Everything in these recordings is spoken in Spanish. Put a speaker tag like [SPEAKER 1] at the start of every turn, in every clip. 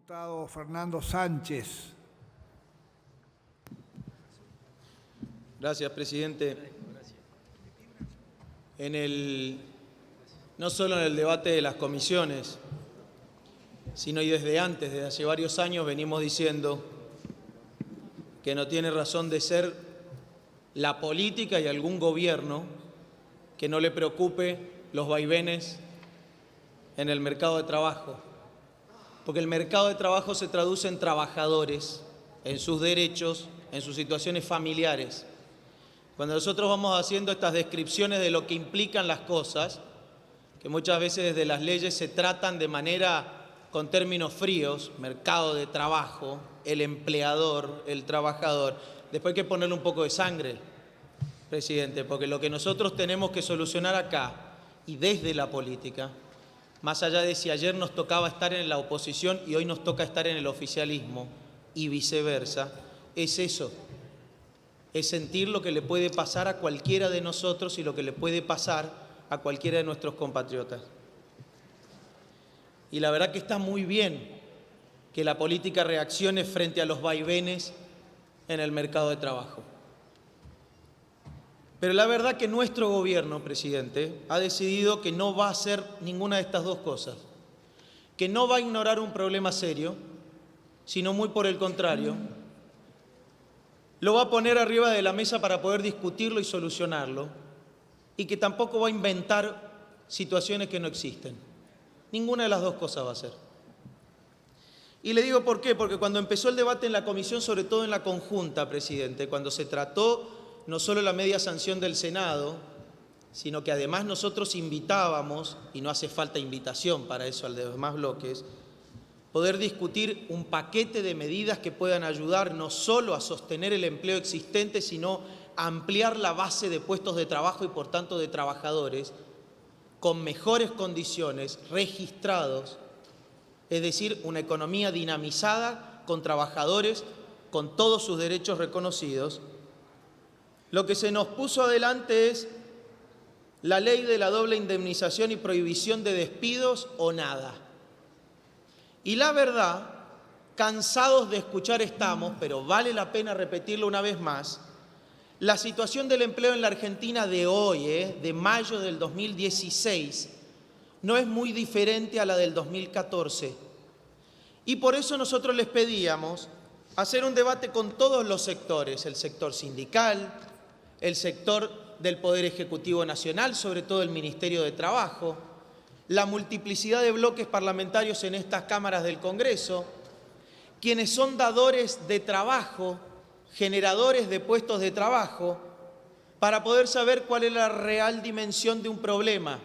[SPEAKER 1] Diputado Fernando Sánchez.
[SPEAKER 2] Gracias, presidente. No solo en el debate de las comisiones, sino y desde antes, desde hace varios años, venimos diciendo que no tiene razón de ser la política y algún gobierno que no le preocupe los vaivenes en el mercado de trabajo, porque el mercado de trabajo se traduce en trabajadores, en sus derechos, en sus situaciones familiares. Cuando nosotros vamos haciendo estas descripciones de lo que implican las cosas, que muchas veces desde las leyes se tratan de manera con términos fríos, mercado de trabajo, el empleador, el trabajador, después hay que ponerle un poco de sangre, presidente, porque lo que nosotros tenemos que solucionar acá y desde la política, más allá de si ayer nos tocaba estar en la oposición y hoy nos toca estar en el oficialismo y viceversa, es eso, es sentir lo que le puede pasar a cualquiera de nosotros y lo que le puede pasar a cualquiera de nuestros compatriotas. Y la verdad que está muy bien que la política reaccione frente a los vaivenes en el mercado de trabajo. Pero la verdad que nuestro gobierno, presidente, ha decidido que no va a hacer ninguna de estas dos cosas, que no va a ignorar un problema serio, sino muy por el contrario, lo va a poner arriba de la mesa para poder discutirlo y solucionarlo, y que tampoco va a inventar situaciones que no existen. Ninguna de las dos cosas va a hacer. Y le digo por qué, porque cuando empezó el debate en la comisión, sobre todo en la conjunta, presidente, cuando se trató no solo la media sanción del Senado, sino que además nosotros invitábamos, y no hace falta invitación para eso al de los demás bloques, poder discutir un paquete de medidas que puedan ayudar no solo a sostener el empleo existente, sino a ampliar la base de puestos de trabajo y por tanto de trabajadores con mejores condiciones, registrados, es decir, una economía dinamizada con trabajadores con todos sus derechos reconocidos. Lo que se nos puso adelante es la ley de la doble indemnización y prohibición de despidos o nada. Y la verdad, cansados de escuchar estamos, pero vale la pena repetirlo una vez más, la situación del empleo en la Argentina de hoy, de mayo del 2016, no es muy diferente a la del 2014. Y por eso nosotros les pedíamos hacer un debate con todos los sectores, el sector sindical, el sector del Poder Ejecutivo Nacional, sobre todo el Ministerio de Trabajo, la multiplicidad de bloques parlamentarios en estas cámaras del Congreso, quienes son dadores de trabajo, generadores de puestos de trabajo, para poder saber cuál es la real dimensión de un problema.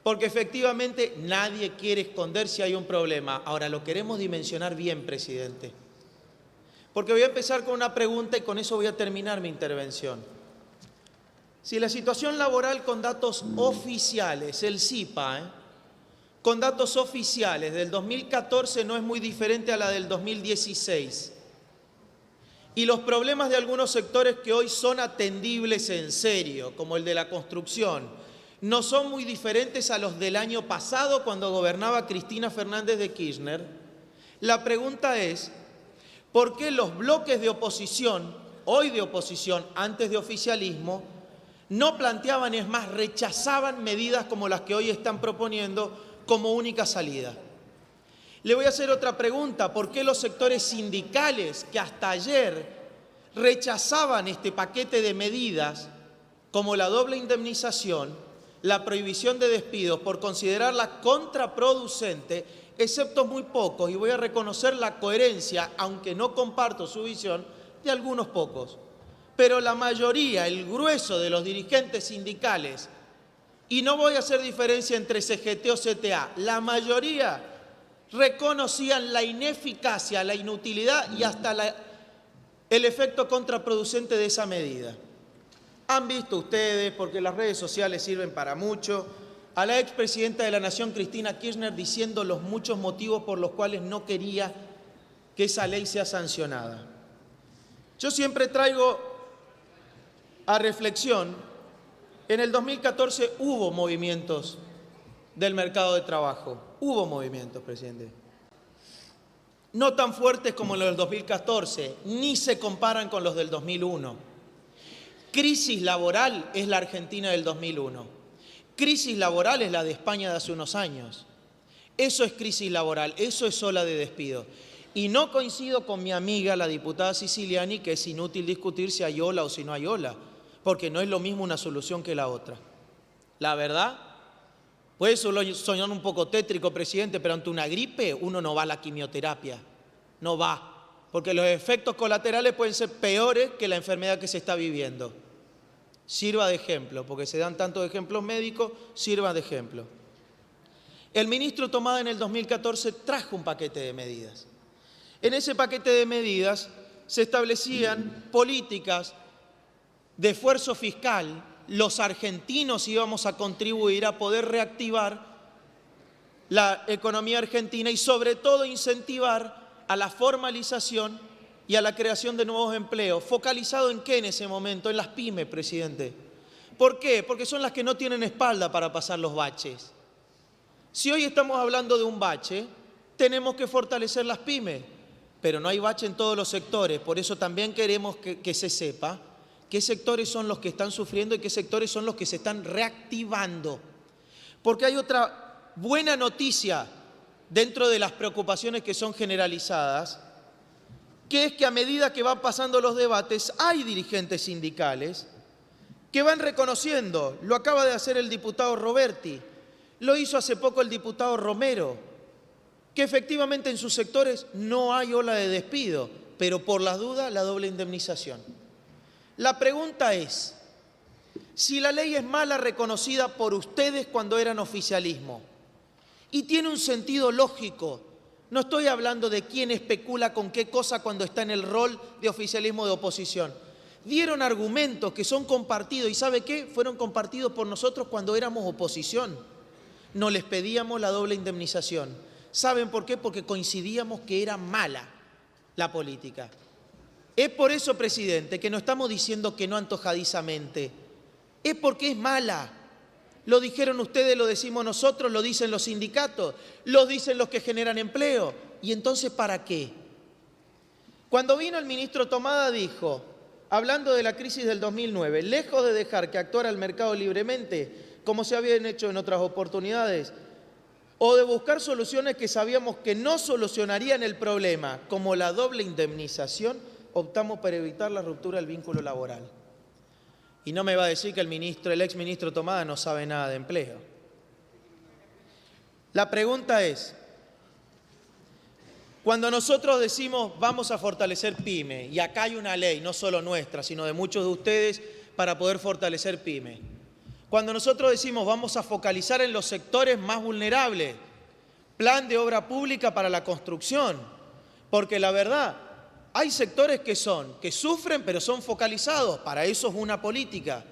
[SPEAKER 2] Porque efectivamente nadie quiere esconder si hay un problema. Ahora, lo queremos dimensionar bien, presidente. Porque voy a empezar con una pregunta y con eso voy a terminar mi intervención. Si la situación laboral con datos oficiales, el CIPA, con datos oficiales del 2014 no es muy diferente a la del 2016, y los problemas de algunos sectores que hoy son atendibles en serio, como el de la construcción, no son muy diferentes a los del año pasado cuando gobernaba Cristina Fernández de Kirchner, la pregunta es, ¿por qué los bloques de oposición, hoy de oposición, antes de oficialismo, no planteaban, es más, rechazaban medidas como las que hoy están proponiendo como única salida? Le voy a hacer otra pregunta, ¿por qué los sectores sindicales que hasta ayer rechazaban este paquete de medidas como la doble indemnización, la prohibición de despidos, por considerarla contraproducente, excepto muy pocos, y voy a reconocer la coherencia, aunque no comparto su visión, de algunos pocos? Pero la mayoría, el grueso de los dirigentes sindicales, y no voy a hacer diferencia entre CGT o CTA, la mayoría reconocían la ineficacia, la inutilidad y hasta el efecto contraproducente de esa medida. Han visto ustedes, porque las redes sociales sirven para mucho, a la expresidenta de la Nación, Cristina Kirchner, diciendo los muchos motivos por los cuales no quería que esa ley sea sancionada. Yo siempre traigo a reflexión, en el 2014 hubo movimientos del mercado de trabajo, hubo movimientos, presidente. no tan fuertes como los del 2014, ni se comparan con los del 2001. Crisis laboral es la Argentina del 2001. Crisis laboral es la de España de hace unos años. Eso es crisis laboral, eso es ola de despido. Y no coincido con mi amiga, la diputada Siciliani, que es inútil discutir si hay ola o si no hay ola, porque no es lo mismo una solución que la otra. La verdad, puede sonar un poco tétrico, presidente, pero ante una gripe uno no va a la quimioterapia, no va, porque los efectos colaterales pueden ser peores que la enfermedad que se está viviendo. Sirva de ejemplo, porque se dan tantos ejemplos médicos, sirva de ejemplo. El ministro Tomada en el 2014 trajo un paquete de medidas. En ese paquete de medidas se establecían políticas de esfuerzo fiscal. Los argentinos íbamos a contribuir a poder reactivar la economía argentina y sobre todo incentivar a la formalización y a la creación de nuevos empleos. ¿Focalizado en qué en ese momento? En las pymes, presidente. ¿Por qué? Porque son las que no tienen espalda para pasar los baches. Si hoy estamos hablando de un bache, tenemos que fortalecer las pymes, pero no hay bache en todos los sectores. Por eso también queremos que se sepa qué sectores son los que están sufriendo y qué sectores son los que se están reactivando. Porque hay otra buena noticia dentro de las preocupaciones que son generalizadas, que es que a medida que van pasando los debates, hay dirigentes sindicales que van reconociendo, lo acaba de hacer el diputado Roberti, lo hizo hace poco el diputado Romero, que efectivamente en sus sectores no hay ola de despido, pero por las dudas la doble indemnización. La pregunta es, si la ley es mala reconocida por ustedes cuando eran oficialismo y tiene un sentido lógico, no estoy hablando de quién especula con qué cosa cuando está en el rol de oficialismo de oposición. Dieron argumentos que son compartidos y ¿sabe qué? Fueron compartidos por nosotros cuando éramos oposición. No les pedíamos la doble indemnización. ¿Saben por qué? Porque coincidíamos que era mala la política. Es por eso, presidente, que no estamos diciendo que no antojadizamente. Es porque es mala. Lo dijeron ustedes, lo decimos nosotros, lo dicen los sindicatos, lo dicen los que generan empleo. ¿Y entonces para qué? Cuando vino el ministro Tomada dijo, hablando de la crisis del 2009, lejos de dejar que actuara el mercado libremente, como se habían hecho en otras oportunidades, o de buscar soluciones que sabíamos que no solucionarían el problema, como la doble indemnización, optamos por evitar la ruptura del vínculo laboral. Y no me va a decir que el exministro Tomada no sabe nada de empleo. La pregunta es, cuando nosotros decimos vamos a fortalecer PYME, y acá hay una ley, no solo nuestra, sino de muchos de ustedes, para poder fortalecer PYME. Cuando nosotros decimos vamos a focalizar en los sectores más vulnerables, plan de obra pública para la construcción, porque la verdad, hay sectores que sufren pero son focalizados, para eso es una política.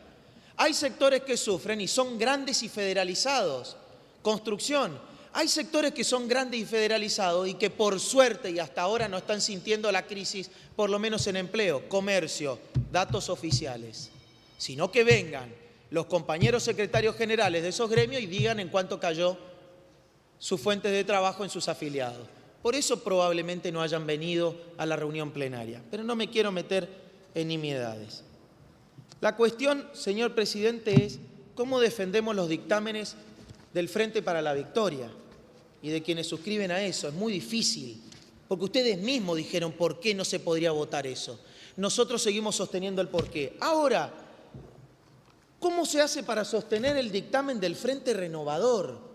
[SPEAKER 2] Hay sectores que sufren y son grandes y federalizados, construcción. Hay sectores que son grandes y federalizados y que por suerte y hasta ahora no están sintiendo la crisis, por lo menos en empleo, comercio, datos oficiales. Sino que vengan los compañeros secretarios generales de esos gremios y digan en cuánto cayó sus fuentes de trabajo en sus afiliados. Por eso probablemente no hayan venido a la reunión plenaria. Pero no me quiero meter en nimiedades. La cuestión, señor presidente, es cómo defendemos los dictámenes del Frente para la Victoria y de quienes suscriben a eso. Es muy difícil, porque ustedes mismos dijeron por qué no se podría votar eso. Nosotros seguimos sosteniendo el porqué. Ahora, ¿cómo se hace para sostener el dictamen del Frente Renovador?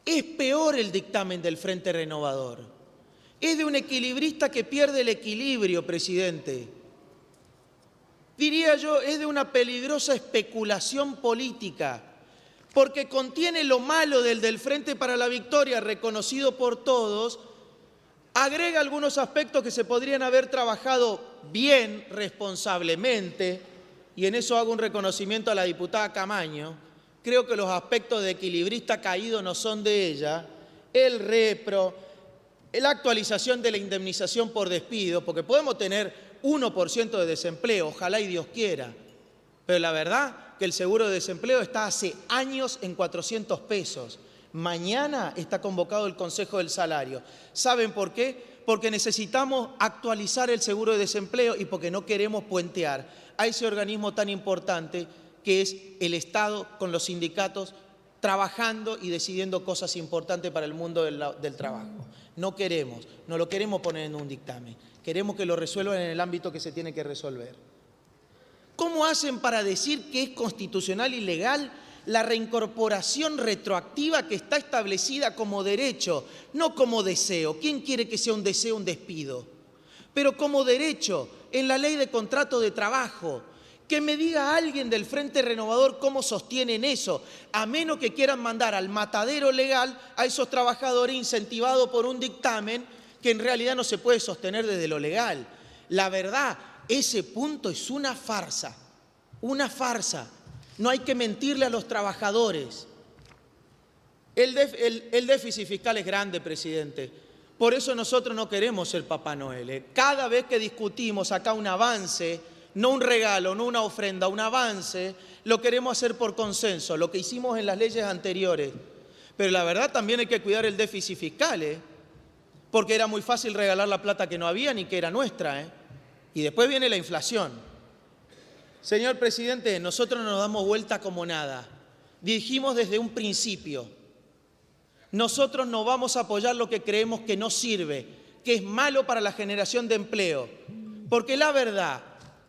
[SPEAKER 2] Es peor el dictamen del Frente Renovador. Es de un equilibrista que pierde el equilibrio, presidente. Diría yo, es de una peligrosa especulación política, porque contiene lo malo del Frente para la Victoria, reconocido por todos, agrega algunos aspectos que se podrían haber trabajado bien, responsablemente, y en eso hago un reconocimiento a la diputada Camaño. Creo que los aspectos de equilibrista caído no son de ella, el repro, la actualización de la indemnización por despido, porque podemos tener 1% de desempleo, ojalá y Dios quiera, pero la verdad que el seguro de desempleo está hace años en 400 pesos. Mañana está convocado el Consejo del Salario. ¿Saben por qué? porque necesitamos actualizar el seguro de desempleo y porque no queremos puentear a ese organismo tan importante que es el Estado con los sindicatos trabajando y decidiendo cosas importantes para el mundo del trabajo. No lo queremos poner en un dictamen, queremos que lo resuelvan en el ámbito que se tiene que resolver. ¿Cómo hacen para decir que es constitucional y legal la reincorporación retroactiva que está establecida como derecho, no como deseo? ¿Quién quiere que sea un deseo, un despido? Pero como derecho, en la ley de contrato de trabajo. Que me diga alguien del Frente Renovador cómo sostienen eso, a menos que quieran mandar al matadero legal a esos trabajadores incentivados por un dictamen que en realidad no se puede sostener desde lo legal. La verdad, ese punto es una farsa, una farsa. No hay que mentirle a los trabajadores. El déficit fiscal es grande, presidente. Por eso nosotros no queremos ser Papá Noel. Cada vez que discutimos acá un avance, no un regalo, no una ofrenda, un avance, lo queremos hacer por consenso, lo que hicimos en las leyes anteriores. Pero la verdad también hay que cuidar el déficit fiscal, porque era muy fácil regalar la plata que no había ni que era nuestra. Y después viene la inflación. Señor presidente, nosotros no nos damos vuelta como nada. Dijimos desde un principio, nosotros no vamos a apoyar lo que creemos que no sirve, que es malo para la generación de empleo. Porque la verdad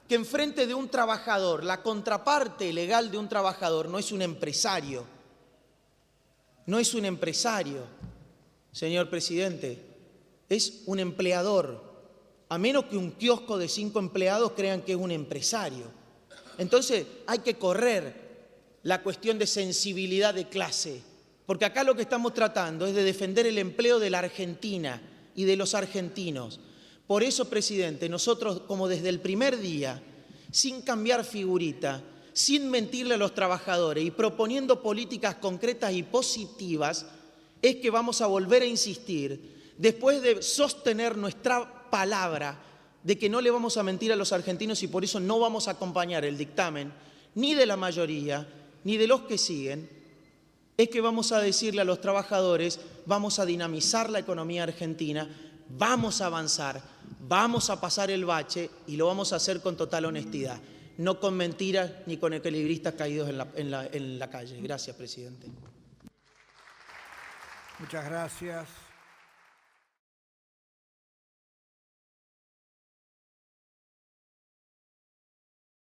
[SPEAKER 2] que enfrente de un trabajador, la contraparte legal de un trabajador no es un empresario. No es un empresario, señor presidente, es un empleador. A menos que un kiosco de 5 empleados crean que es un empresario. Entonces hay que correr la cuestión de sensibilidad de clase, porque acá lo que estamos tratando es de defender el empleo de la Argentina y de los argentinos. Por eso, presidente, nosotros como desde el primer día, sin cambiar figurita, sin mentirle a los trabajadores y proponiendo políticas concretas y positivas, es que vamos a volver a insistir, después de sostener nuestra palabra, de que no le vamos a mentir a los argentinos y por eso no vamos a acompañar el dictamen, ni de la mayoría, ni de los que siguen, es que vamos a decirle a los trabajadores, vamos a dinamizar la economía argentina, vamos a avanzar, vamos a pasar el bache y lo vamos a hacer con total honestidad, no con mentiras ni con equilibristas caídos en la calle. Gracias, presidente.
[SPEAKER 1] Muchas gracias.